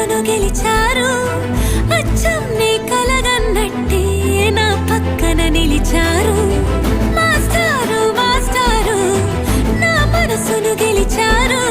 మనసును గెలిచారు అచ్చం నీ కలగన్నట్టే నా పక్కన నిలిచారు మాస్టారు మాస్టారు నా మనసును గెలిచారు